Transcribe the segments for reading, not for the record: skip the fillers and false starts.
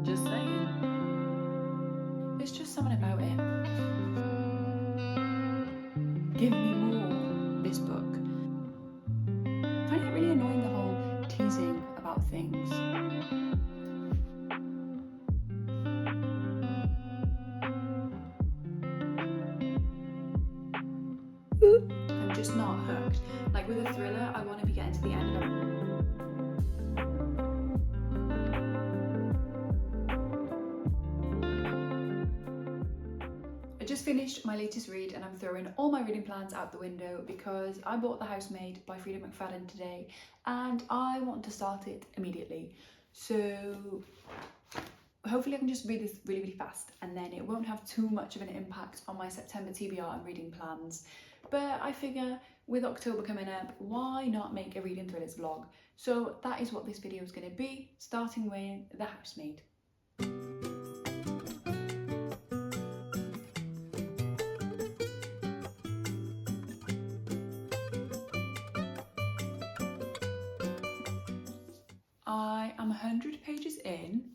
Just saying. There's just something about it. Give me more, this book. I find it really annoying, the whole teasing about things. I'm just not hooked. Like with a thriller, I want to be getting to the end and I just finished my latest read and I'm throwing all my reading plans out the window because I bought The Housemaid by Frida McFadden today and I want to start it immediately. So hopefully I can just read this really, really fast and then it won't have too much of an impact on my September TBR and reading plans. But I figure with October coming up, why not make a reading thrillers vlog? So that is what this video is going to be, starting with The Housemaid. I am 100 pages in.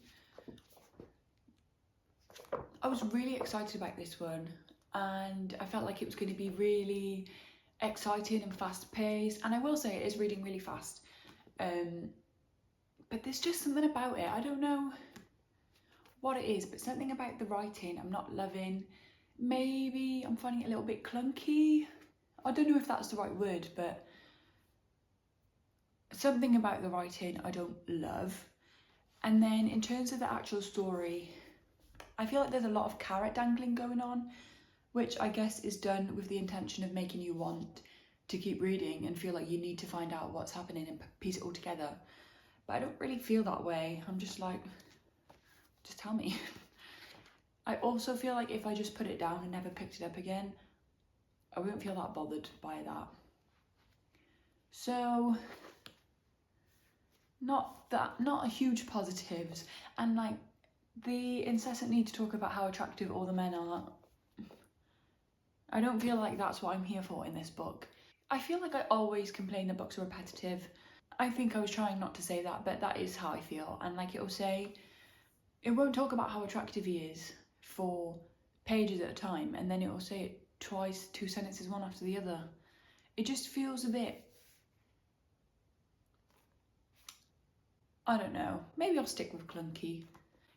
I was really excited about this one and I felt like it was going to be really exciting and fast paced, and I will say it is reading really fast, but there's just something about it. I don't know what it is, but something about the writing I'm not loving. Maybe I'm finding it a little bit clunky. I don't know if that's the right word, but something about the writing I don't love. And then in terms of the actual story, I feel like there's a lot of carrot dangling going on, which I guess is done with the intention of making you want to keep reading and feel like you need to find out what's happening and piece it all together. But I don't really feel that way. I'm just like, just tell me. I also feel like if I just put it down and never picked it up again, I wouldn't feel that bothered by that. So, not a huge positives, and like the incessant need to talk about how attractive all the men are. I don't feel like that's what I'm here for in this book. I feel like I always complain that books are repetitive. I think I was trying not to say that, but that is how I feel. And like it'll say, it won't talk about how attractive he is for pages at a time, and then it will say it twice, 2 sentences one after the other. It just feels a bit, I don't know, maybe I'll stick with clunky.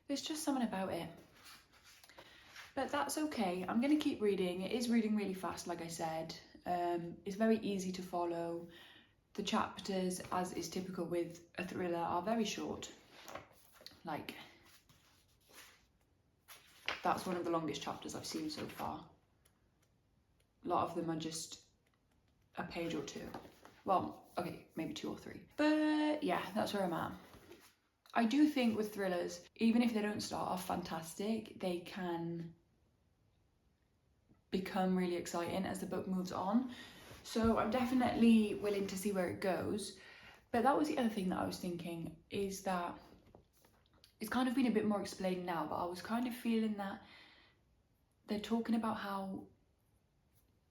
There's just something about it. But that's okay, I'm going to keep reading. It is reading really fast, like I said. It's very easy to follow. The chapters, as is typical with a thriller, are very short. Like, that's one of the longest chapters I've seen so far. A lot of them are just a page or two. Well, okay, maybe 2 or 3. But yeah, that's where I'm at. I do think with thrillers, even if they don't start off fantastic, they can become really exciting as the book moves on. So I'm definitely willing to see where it goes. But that was the other thing that I was thinking, is that it's kind of been a bit more explained now, but I was kind of feeling that they're talking about how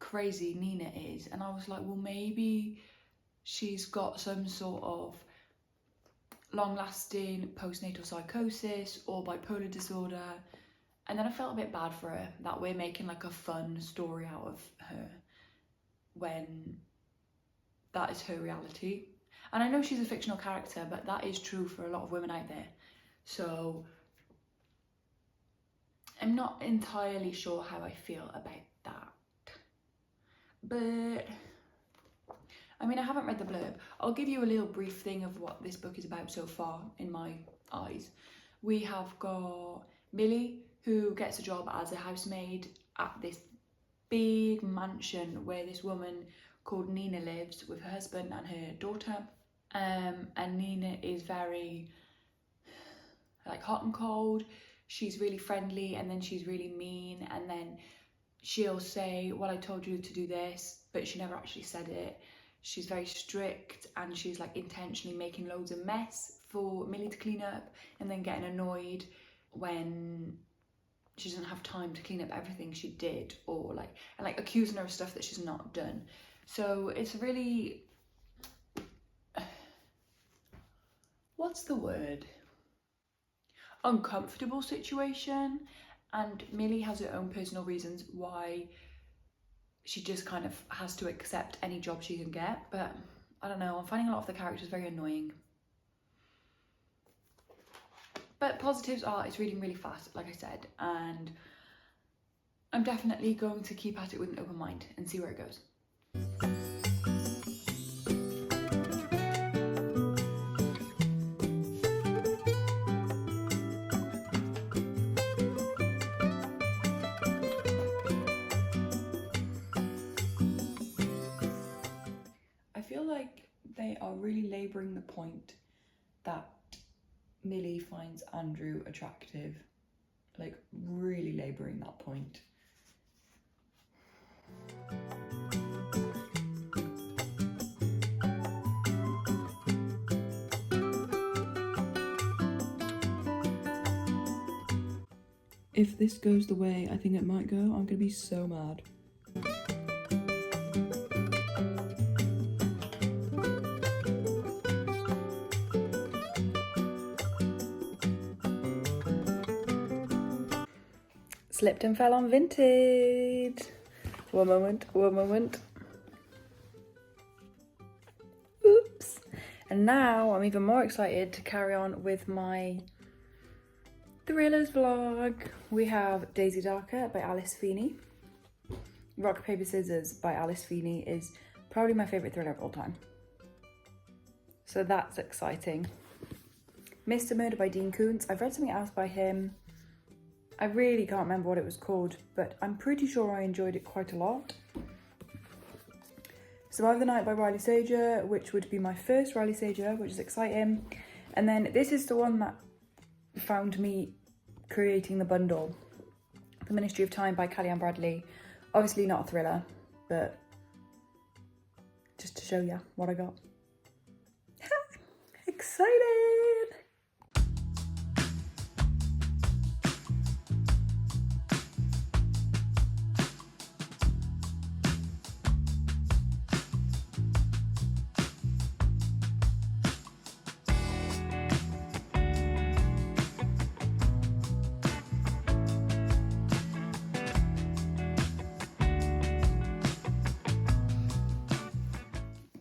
crazy Nina is, and I was like, well, maybe she's got some sort of long-lasting postnatal psychosis or bipolar disorder. And then I felt a bit bad for her that we're making like a fun story out of her when that is her reality. And I know she's a fictional character, but that is true for a lot of women out there. So I'm not entirely sure how I feel about that. But I mean, I haven't read the blurb. I'll give you a little brief thing of what this book is about so far in my eyes. We have got Millie, who gets a job as a housemaid at this big mansion where this woman called Nina lives with her husband and her daughter. And Nina is very like hot and cold. She's really friendly and then she's really mean, and then she'll say, well, I told you to do this, but she never actually said it. She's very strict and she's like intentionally making loads of mess for Millie to clean up, and then getting annoyed when she doesn't have time to clean up everything she did, or like, and like accusing her of stuff that she's not done. So it's really, what's the word? uncomfortable situation, and Millie has her own personal reasons why she just kind of has to accept any job she can get. But I don't know, I'm finding a lot of the characters very annoying. But positives are it's reading really fast, like I said, and I'm definitely going to keep at it with an open mind and see where it goes. I feel like they are really labouring the point that Millie finds Andrew attractive. Like, really labouring that point. If this goes the way I think it might go, I'm gonna be so mad. Slipped and fell on Vinted. One moment. Oops. And now I'm even more excited to carry on with my thrillers vlog. We have Daisy Darker by Alice Feeney. Rock, Paper, Scissors by Alice Feeney is probably my favourite thriller of all time. So that's exciting. Mr. Murder by Dean Koontz. I've read something else by him. I really can't remember what it was called, but I'm pretty sure I enjoyed it quite a lot. Survive the Night by Riley Sager, which would be my first Riley Sager, which is exciting. And then this is the one that found me creating the bundle. The Ministry of Time by Callie-Anne Bradley. Obviously not a thriller, but just to show you what I got. Excited!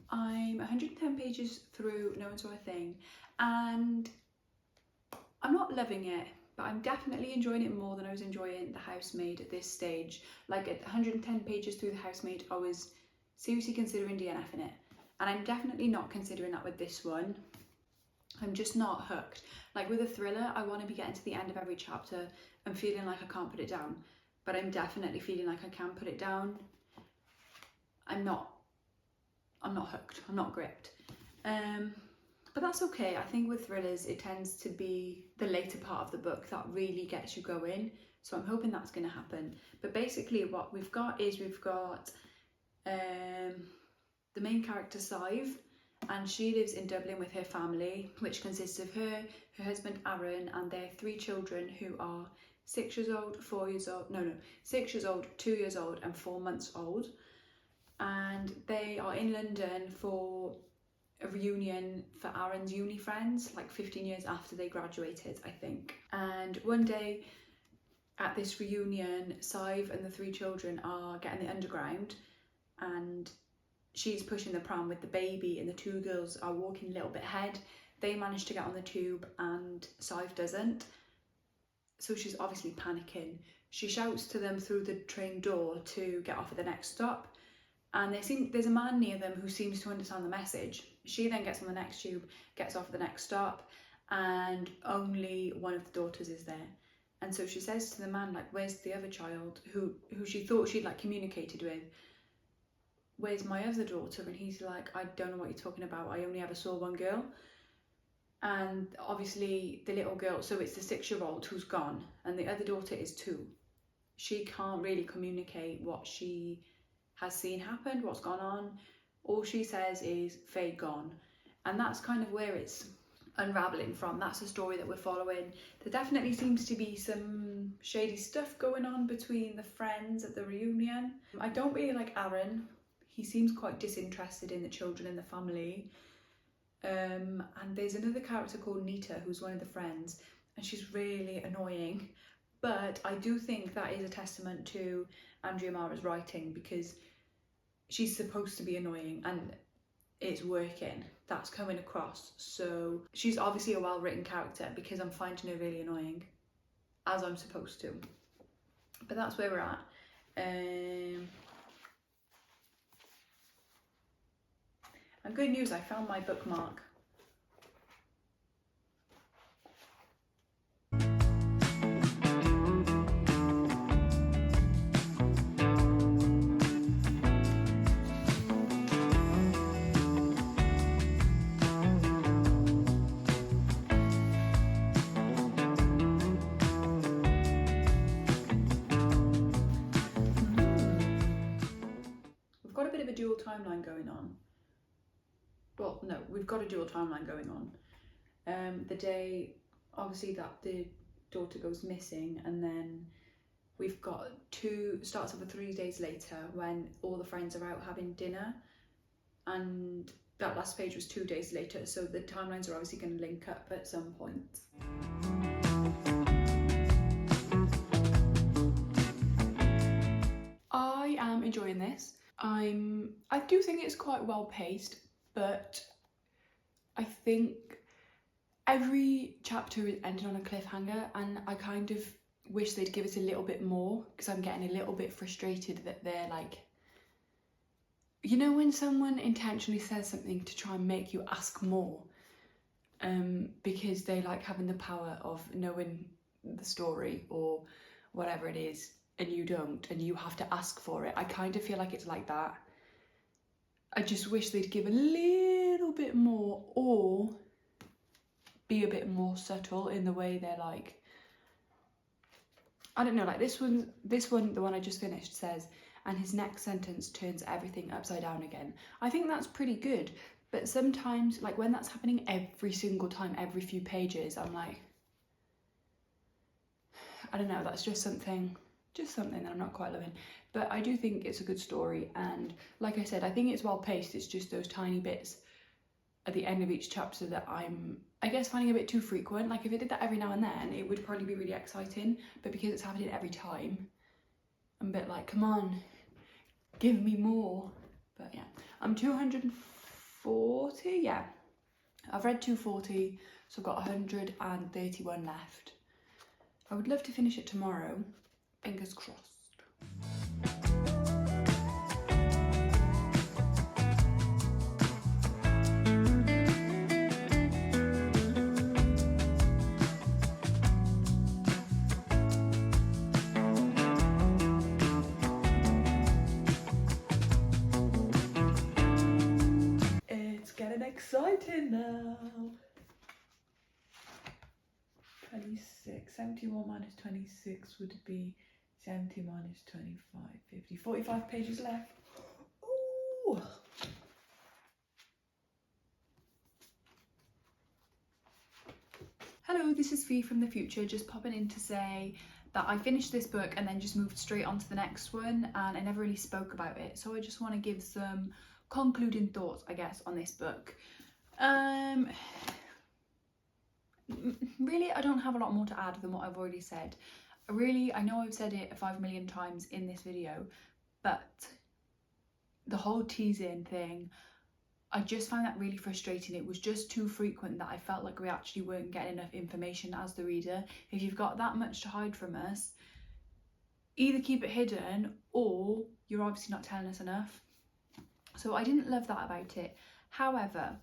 I'm 110 pages through No One Saw a Thing, and I'm not loving it, but I'm definitely enjoying it more than I was enjoying The Housemaid at this stage. Like at 110 pages through The Housemaid, I was seriously considering DNFing it, and I'm definitely not considering that with this one. I'm just not hooked. Like with a thriller, I want to be getting to the end of every chapter and feeling like I can't put it down, but I'm definitely feeling like I can put it down. I'm not hooked, I'm not gripped. But that's okay. I think with thrillers, it tends to be the later part of the book that really gets you going. So I'm hoping that's going to happen. But basically what we've got is the main character, Sive, and she lives in Dublin with her family, which consists of her husband Aaron, and their 3 children who are 6 years old, 6 years old, 2 years old and 4 months old. And they are in London for a reunion for Aaron's uni friends, like 15 years after they graduated, I think. And one day at this reunion, Sive and the 3 children are getting the underground, and she's pushing the pram with the baby, and the 2 girls are walking a little bit ahead. They manage to get on the tube and Sive doesn't. So she's obviously panicking. She shouts to them through the train door to get off at the next stop. And there's a man near them who seems to understand the message. She then gets on the next tube, gets off at the next stop, and only one of the daughters is there. And so she says to the man, like, where's the other child who she thought she'd like communicated with? Where's my other daughter? And he's like, I don't know what you're talking about. I only ever saw one girl. And obviously the little girl, so it's the 6-year-old who's gone, and the other daughter is 2. She can't really communicate what she has seen happen, what's gone on. All she says is Faye gone, and that's kind of where it's unraveling from. That's the story that we're following. There definitely seems to be some shady stuff going on between the friends at the reunion. I don't really like Aaron. He seems quite disinterested in the children and the family. And there's another character called Nita who's one of the friends, and she's really annoying. But I do think that is a testament to Andrea Mara's writing, because she's supposed to be annoying and it's working. That's coming across. So she's obviously a well-written character, because I'm finding her really annoying, as I'm supposed to. But that's where we're at. And good news, I found my bookmark. We've got a bit of a dual timeline going on. Well, no, we've got a dual timeline going on. The day, obviously, that the daughter goes missing, and then we've got starts over 3 days later when all the friends are out having dinner, and that last page was 2 days later, so the timelines are obviously going to link up at some point. I am enjoying this. I do think it's quite well paced, but I think every chapter is ended on a cliffhanger, and I kind of wish they'd give us a little bit more, because I'm getting a little bit frustrated that they're like, you know, when someone intentionally says something to try and make you ask more, because they like having the power of knowing the story or whatever it is, and you don't, and you have to ask for it. I kind of feel like it's like that. I just wish they'd give a little bit more, or be a bit more subtle in the way they're like, I don't know, like this one, the one I just finished, says, and his next sentence turns everything upside down again. I think that's pretty good, but sometimes, like when that's happening every single time, every few pages, I'm like, I don't know, that's just something that I'm not quite loving. But I do think it's a good story, and like I said, I think it's well paced. It's just those tiny bits at the end of each chapter that I'm, I guess, finding a bit too frequent. Like if it did that every now and then, it would probably be really exciting, but because it's happening every time, I'm a bit like, come on, give me more. But yeah, I'm 240, yeah. I've read 240, so I've got 131 left. I would love to finish it tomorrow, fingers crossed. It's getting exciting now. 26, 71 minus 26 would be 70 minus 25, 50, 45 pages left. Ooh. Hello, this is Fee from the future, just popping in to say that I finished this book and then just moved straight on to the next one, and I never really spoke about it, so I just want to give some concluding thoughts, I guess, on this book. Really, I don't have a lot more to add than what I've already said. Really, I know I've said it 5 million times in this video, but the whole teasing thing, I just found that really frustrating. It was just too frequent that I felt like we actually weren't getting enough information as the reader. If you've got that much to hide from us, either keep it hidden or you're obviously not telling us enough. So I didn't love that about it. However,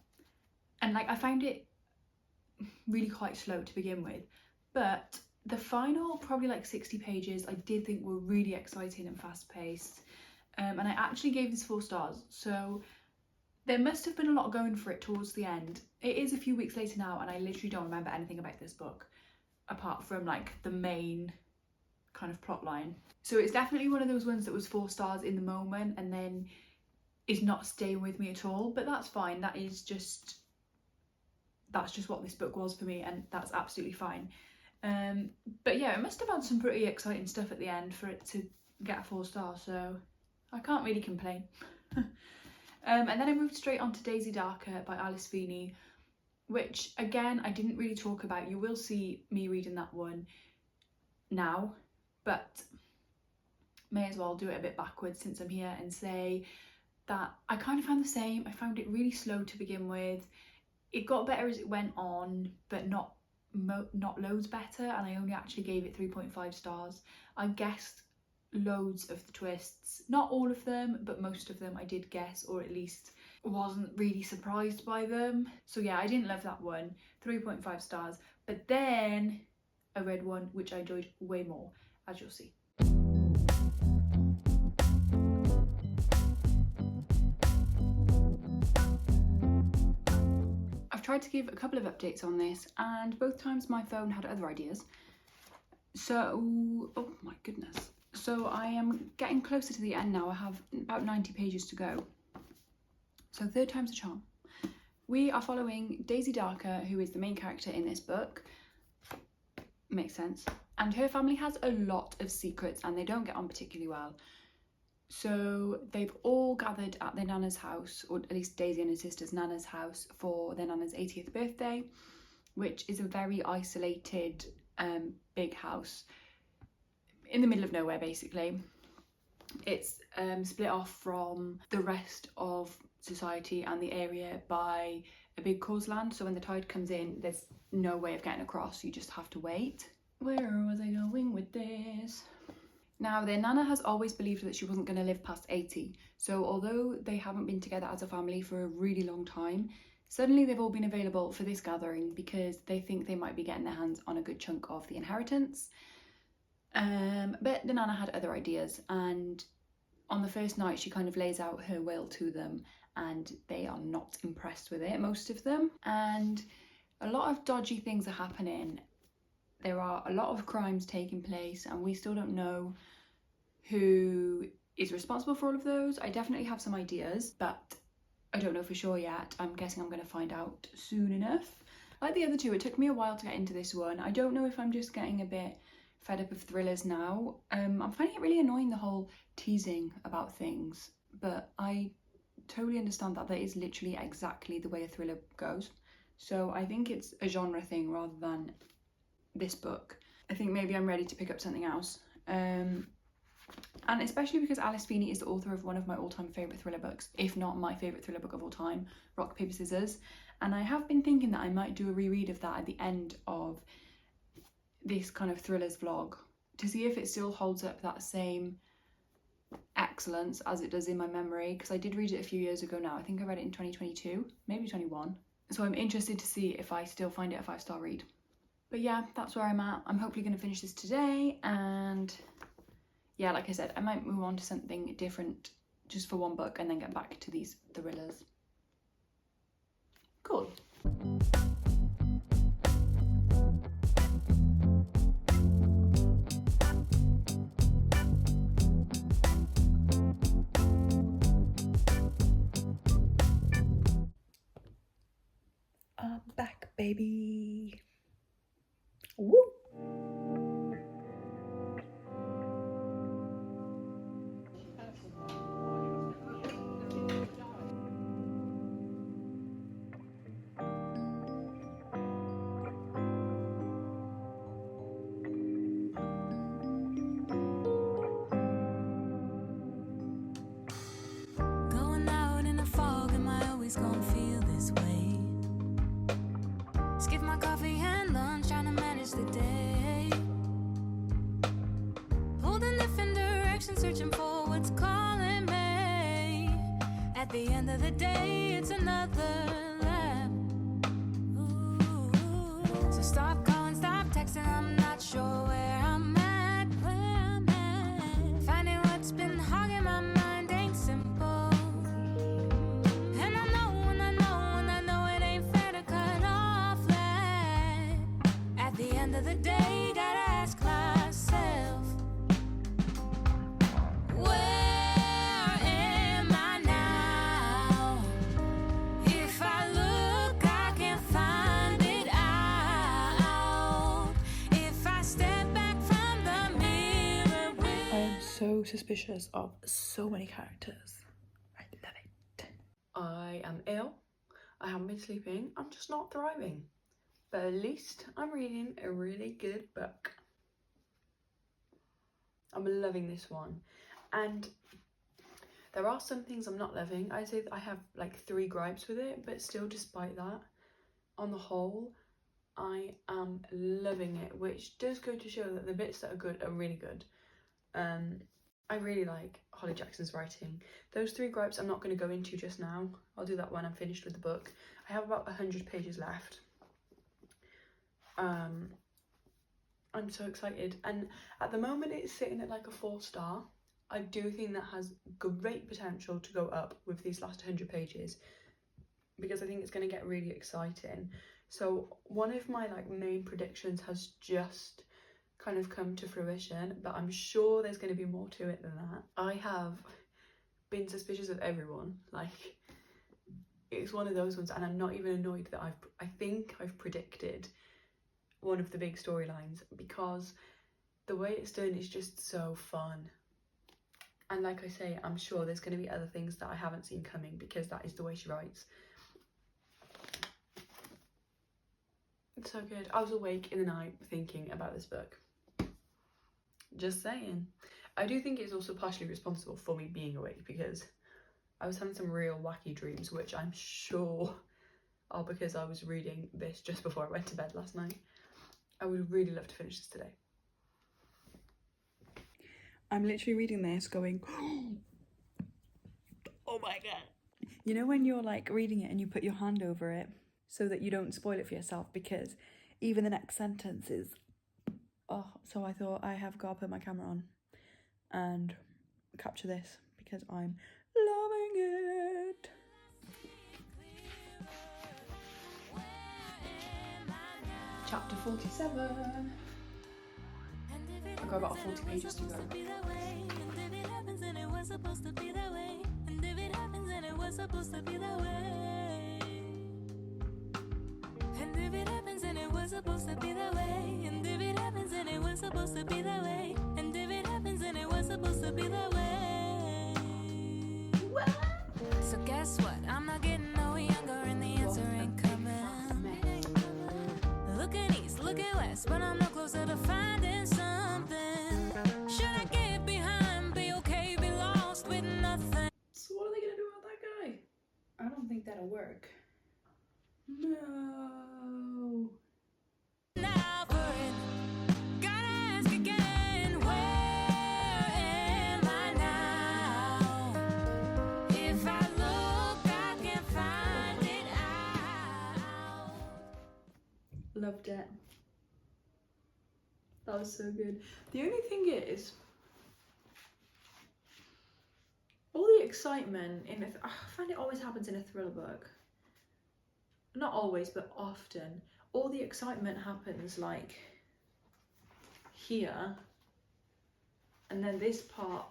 and like I found it really quite slow to begin with, but the final probably like 60 pages I did think were really exciting and fast paced, and I actually gave this 4 stars, so there must have been a lot going for it towards the end. It is a few weeks later now, and I literally don't remember anything about this book apart from like the main kind of plot line. So it's definitely one of those ones that was 4 stars in the moment and then is not staying with me at all, but that's fine. That's just what this book was for me, and that's absolutely fine. But yeah, it must have had some pretty exciting stuff at the end for it to get a 4 star, so I can't really complain. And then I moved straight on to Daisy Darker by Alice Feeney. which again I didn't really talk about. You will see me reading that one now, but may as well do it a bit backwards since I'm here and say that I kind of found the same. I found it really slow to begin with. It got better as it went on, but not loads better, and I only actually gave it 3.5 stars. I guessed loads of the twists, not all of them, but most of them I did guess, or at least wasn't really surprised by them. So yeah, I didn't love that one, 3.5 stars. But then I read one which I enjoyed way more, as you'll see. I've tried to give a couple of updates on this, and both times my phone had other ideas. So, oh my goodness. So I am getting closer to the end now. I have about 90 pages to go. So third time's a charm. We are following Daisy Darker, who is the main character in this book. Makes sense. And her family has a lot of secrets and they don't get on particularly well. So they've all gathered at their nana's house, or at least Daisy and her sister's nana's house, for their nana's 80th birthday, which is a very isolated big house in the middle of nowhere basically. It's split off from the rest of society and the area by a big causeland, so when the tide comes in there's no way of getting across, you just have to wait. Where was I going with this? Now, their nana has always believed that she wasn't going to live past 80, so although they haven't been together as a family for a really long time, suddenly they've all been available for this gathering because they think they might be getting their hands on a good chunk of the inheritance. But the nana had other ideas, and on the first night she kind of lays out her will to them and they are not impressed with it, most of them, and a lot of dodgy things are happening. There are a lot of crimes taking place and we still don't know who is responsible for all of those. I definitely have some ideas, but I don't know for sure yet. I'm guessing I'm going to find out soon enough. Like the other two, it took me a while to get into this one. I don't know if I'm just getting a bit fed up of thrillers now. I'm finding it really annoying, the whole teasing about things, but I totally understand that is literally exactly the way a thriller goes. So I think it's a genre thing rather than this book. I think maybe I'm ready to pick up something else. And especially because Alice Feeney is the author of one of my all-time favourite thriller books, if not my favourite thriller book of all time, Rock, Paper, Scissors. And I have been thinking that I might do a reread of that at the end of this kind of thrillers vlog to see if it still holds up that same excellence as it does in my memory, because I did read it a few years ago now. I think I read it in 2022, maybe 21. So I'm interested to see if I still find it a 5-star read. But yeah, that's where I'm at. I'm hopefully going to finish this today, and yeah, like I said, I might move on to something different just for one book and then get back to these thrillers. Cool. I'm back, baby. Woo! Going out in the fog, am I always gonna feel this way? Skip my coffee and lunch, trying to manage the day. Pulled in different directions, searching for what's calling me. At the end of the day, it's another lap. Ooh. So stop calling, stop texting, I'm not sure where I'm at. Finding what's been hogging my mind ain't simple. And I know it ain't fair to cut off that. At the end of the day, gotta ask myself, where am I now? If I look, I can find it out. If I step back from the mirror, I am so suspicious of so many characters. I love it. I am ill. I haven't been sleeping. I'm just not thriving. But at least I'm reading a really good book. I'm loving this one. And there are some things I'm not loving. I'd say that I have like 3 gripes with it, but still, despite that, on the whole, I am loving it, which does go to show that the bits that are good are really good. I really like Holly Jackson's writing. Those 3 gripes I'm not going to go into just now. I'll do that when I'm finished with the book. I have about 100 pages left. I'm so excited, and at the moment it's sitting at like a 4-star. I do think that has great potential to go up with these last 100 pages because I think it's going to get really exciting. So one of my like main predictions has just kind of come to fruition, but I'm sure there's going to be more to it than that. I have been suspicious of everyone. Like, it's one of those ones, and I'm not even annoyed that I think I've predicted one of the big storylines, because the way it's done is just so fun. And like I say, I'm sure there's going to be other things that I haven't seen coming, because that is the way she writes. It's so good. I was awake in the night thinking about this book. Just saying. I do think it's also partially responsible for me being awake, because I was having some real wacky dreams, which I'm sure are because I was reading this just before I went to bed last night. I would really love to finish this today. I'm literally reading this going, oh my god. You know when you're like reading it and you put your hand over it so that you don't spoil it for yourself, because even the next sentence is, oh, so I thought I have got to put my camera on and capture this because I'm loving it. Chapter 47. I've got about 40 pages to go. And if it happens and it was supposed to be that way, and if it happens and it was supposed to be that way, and if it happens and it was supposed to be that way. What? So guess what? I'm not getting no younger and the answer ain't coming. Looking east, looking west, but I'm no closer to finding something. Should I get behind, be okay, be lost with nothing? So what are they gonna do about that guy? I don't think that'll work. No. Now for it, gotta ask again, where am I now? If I look, I can find it out. Loved it. That was so good. The only thing is, all the excitement in I find it always happens in a thriller book. Not always, but often. All the excitement happens like here, and then this part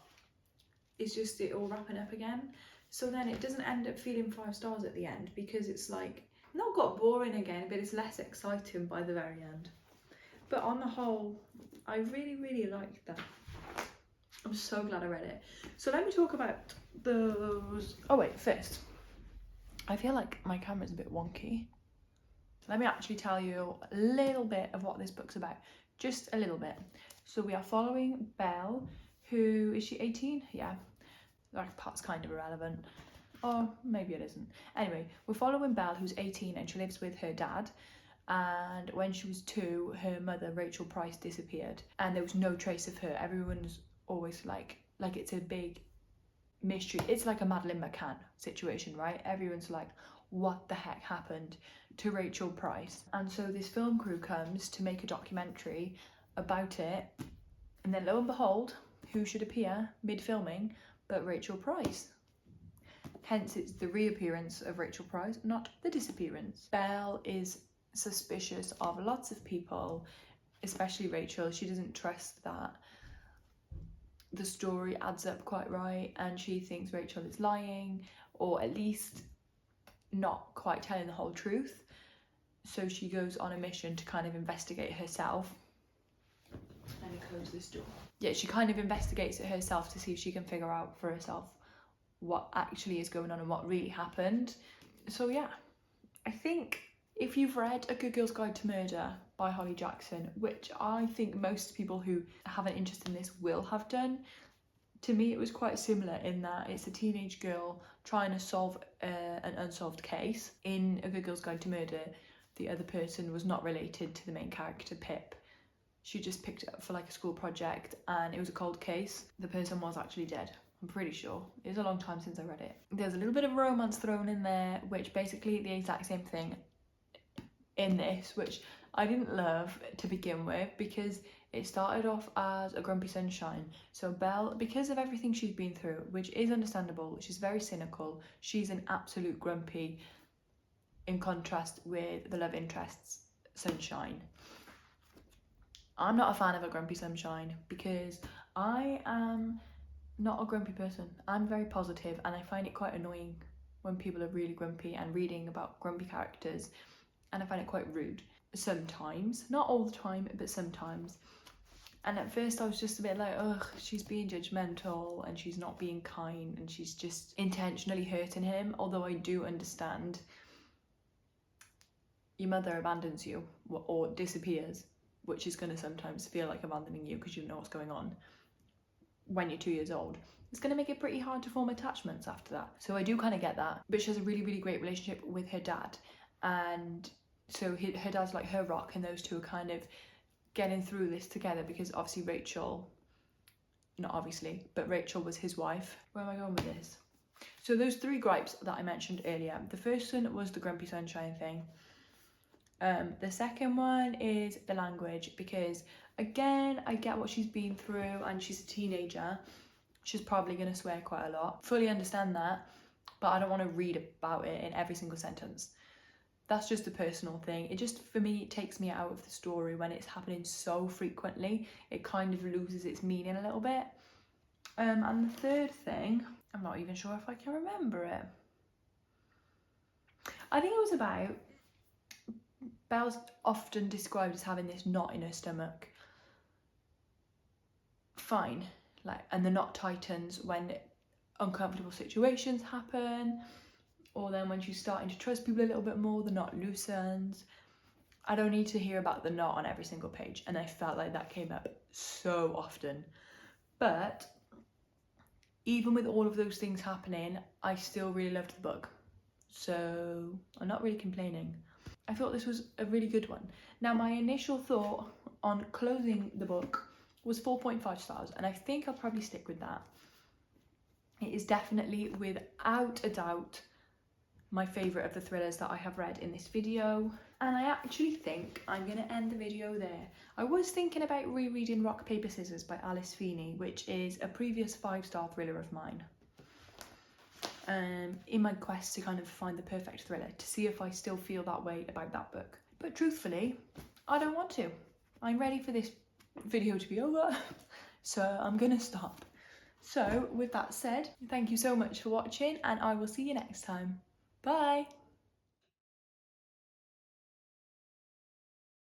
is just it all wrapping up again. So then it doesn't end up feeling 5 stars at the end, because it's like not got boring again, but it's less exciting by the very end. But on the whole, I really liked that. I'm so glad I read it. So let me talk about those. Oh wait, first, I feel like my camera's a bit wonky. Let me actually tell you a little bit of what this book's about. Just a little bit. So we are following Belle, who, is she 18? Yeah, that part's kind of irrelevant. Or maybe it isn't. Anyway, we're following Belle, who's 18, and she lives with her dad. And when she was 2, her mother, Rachel Price, disappeared. And there was no trace of her. Everyone's always like it's a big mystery. It's like a Madeleine McCann situation, right? Everyone's like, what the heck happened to Rachel Price? And so this film crew comes to make a documentary about it, and then lo and behold, who should appear mid-filming but Rachel Price? Hence it's the reappearance of Rachel Price, not the disappearance. Belle is suspicious of lots of people, especially Rachel. She doesn't trust that the story adds up quite right, and she thinks Rachel is lying, or at least not quite telling the whole truth. So she goes on a mission to kind of investigate herself. Let me close this door. Yeah, she kind of investigates it herself to see if she can figure out for herself what actually is going on and what really happened. So yeah, I think if you've read A Good Girl's Guide to Murder by Holly Jackson, which I think most people who have an interest in this will have done, to me it was quite similar in that it's a teenage girl trying to solve an unsolved case. In A Good Girl's Guide to Murder, the other person was not related to the main character, Pip. She just picked it up for like a school project and it was a cold case. The person was actually dead, I'm pretty sure. It was a long time since I read it. There's a little bit of romance thrown in there, which basically the exact same thing in this, which I didn't love to begin with because it started off as a grumpy sunshine. So Belle, because of everything she's been through, which is understandable, she's very cynical, she's an absolute grumpy in contrast with the love interest's Sunshine. I'm not a fan of a grumpy Sunshine because I am not a grumpy person. I'm very positive and I find it quite annoying when people are really grumpy and reading about grumpy characters, and I find it quite rude sometimes, not all the time, but sometimes. And at first I was just a bit like, ugh, she's being judgmental and she's not being kind and she's just intentionally hurting him, although I do understand your mother abandons you or disappears, which is going to sometimes feel like abandoning you because you don't know what's going on when you're 2 years old. It's going to make it pretty hard to form attachments after that. So I do kind of get that. But she has a really, really great relationship with her dad. And so her dad's like her rock, and those two are kind of getting through this together because obviously Rachel, not obviously, but Rachel was his wife. Where am I going with this? So those 3 gripes that I mentioned earlier. The first one was the grumpy sunshine thing. The second one is the language, because again, I get what she's been through and she's a teenager. She's probably going to swear quite a lot. Fully understand that, but I don't want to read about it in every single sentence. That's just a personal thing. It just, for me, it takes me out of the story when it's happening so frequently. It kind of loses its meaning a little bit. And the third thing, I'm not even sure if I can remember it. I think it was about Belle's often described as having this knot in her stomach. Fine, like, and the knot tightens when uncomfortable situations happen, or then when she's starting to trust people a little bit more, the knot loosens. I don't need to hear about the knot on every single page, and I felt like that came up so often. But even with all of those things happening, I still really loved the book. So I'm not really complaining. I thought this was a really good one. Now, my initial thought on closing the book was 4.5 stars, and I think I'll probably stick with that. It is definitely, without a doubt, my favourite of the thrillers that I have read in this video, and I actually think I'm going to end the video there. I was thinking about rereading Rock, Paper, Scissors by Alice Feeney, which is a previous 5-star thriller of mine. In my quest to kind of find the perfect thriller, to see if I still feel that way about that book. But truthfully, I don't want to. I'm ready for this video to be over, so I'm gonna stop. So with that said, thank you so much for watching, and I will see you next time. Bye!